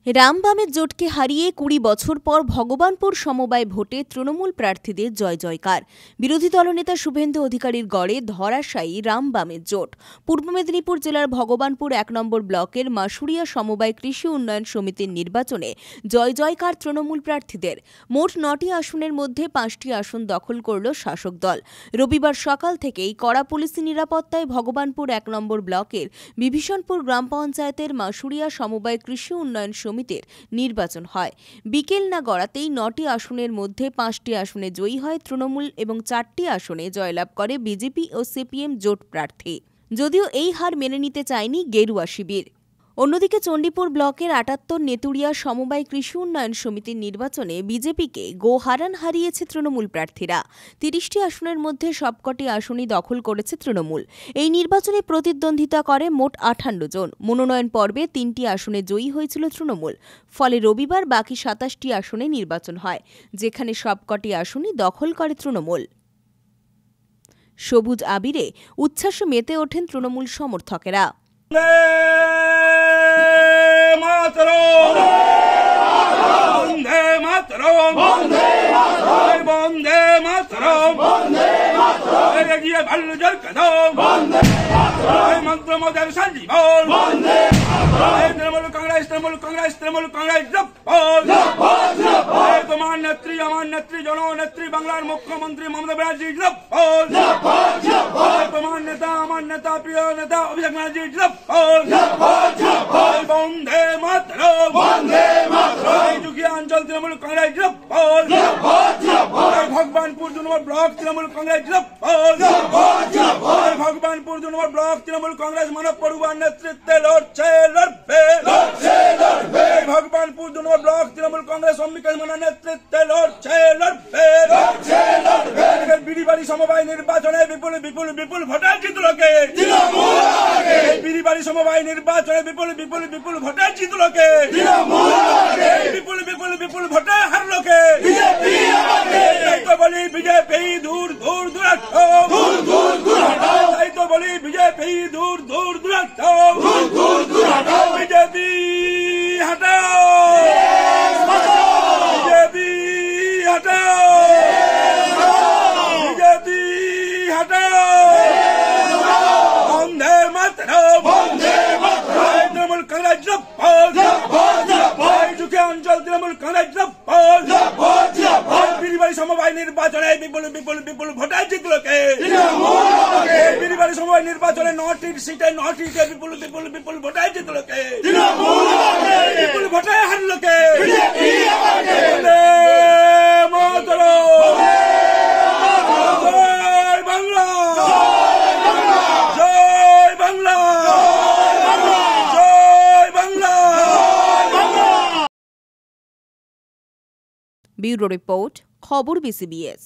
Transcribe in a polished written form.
রামবামের জোটকে হারিয়ে ২০ বছর পর ভগবানপুর সমবায় ভোটে তৃণমূল প্রার্থীদের জয় জয়কার। বিরোধী দলনেতা শুভেন্দু অধিকারীর গড়ে ধরাশায়ী রামবামের জোট। পূর্ব মেদিনীপুর জেলার ভগবানপুর ১ নম্বর ব্লকের মাসুরিয়া সমবায় কৃষি উন্নয়ন সমিতির নির্বাচনে জয় জয়কার তৃণমূল প্রার্থীদের। মোট ৯টি আসনের মধ্যে ৫টি আসন দখল করল শাসক দল। রবিবার সকাল থেকেই কড়া পুলিশি নিরাপত্তায় ভগবানপুর ১ নম্বর ব্লকের বিভীষণপুর গ্রাম পঞ্চায়েতের মাসুরিয়া সমবায় কৃষি উন্নয়ন সমিতির নির্বাচন হয়। বিকেল না গড়াতেই ৯টি আসনের মধ্যে ৫টি আসনে জয়ী হয় তৃণমূল এবং ৪টি আসনে জয়লাভ করে বিজেপি ও সিপিএম জোট প্রার্থী। যদিও এই হার মেনে নিতে চায়নি গেরুয়া শিবির। অন্যদিকে চণ্ডীপুর ব্লকের ৭৮ নেতুড়িয়া সমবায় কৃষি উন্নয়ন সমিতির নির্বাচনে বিজেপিকে গোহারান হারিয়েছে তৃণমূল প্রার্থীরা। ৩০টি আসনের মধ্যে সবকটি আসনই দখল করেছে তৃণমূল। এই নির্বাচনে প্রতিদ্বন্দ্বিতা করে মোট ৫৮ জন। মনোনয়ন পর্বে ৩টি আসনে জয়ী হয়েছিল তৃণমূল। ফলে রবিবার বাকি ২৭টি আসনে নির্বাচন হয়, যেখানে সবকটি আসনই দখল করে তৃণমূল। সবুজ আবিরে উচ্ছ্বাসে মেতে ওঠেন তৃণমূল সমর্থকেরা। তোমার নেত্রী আমার নেত্রী জননেত্রী বাংলার মুখ্যমন্ত্রী মমতা ব্যানার্জি, তোমার নেতা আমার নেতা প্রিয় নেতা অভিষেক ব্যানার্জি, বন্দে মাতরম, যুগিয়া অঞ্চল তৃণমূল কংগ্রেস, ভগবানপুর ২ নম্বর ব্লক তৃণমূল কংগ্রেস, ভগবানপুর ২ নম্বর ব্লক তৃণমূল কংগ্রেস মানব পড়ুয়ার নেতৃত্বে লড়বে। ভগবানপুর ২ নম্বর ব্লক তৃণমূল কংগ্রেস অম্বিকা মানের নেতৃত্বে লড়বে। বিড়িবাড়ি সমবায় নির্বাচনে বিপুল বিপুল বিপুল ভোটে জিতল কে? বিড়িবাড়ি সমবায় নির্বাচনে বিপুল বিপুল বিপুল ভোটে জিতল কে? বিপুল বিপুল বিপুল ভোটে হারল কে? তাই তো বলি বিজেপি দূর দূর দূরান্ত, তাই তো বলি বিজেপি দূর দূর দূরান্ত, বিজেপি হটাও, বিজেপি হটাও, বিজেপি হটাও, বন্দে মাতরম, তৃণমূল কংগ্রেস যুগিয়া অঞ্চল তৃণমূল কংগ্রেস, বিড়িবাড়ি সমবায় নির্বাচনে বিপুল বিপুল বিপুল ভোটে জিতল কে? বিড়িবাড়ি সমবায় নির্বাচনে ৯টি সিটে ৯টিতে বিপুল বিপুল বিপুল ভোটে জিতল কে? বিপুল ভোটে হারল কে? জয় বাংলা, জয় বাংলা, জয় বাংলা। ব্যুরো রিপোর্ট, খবর BCBS।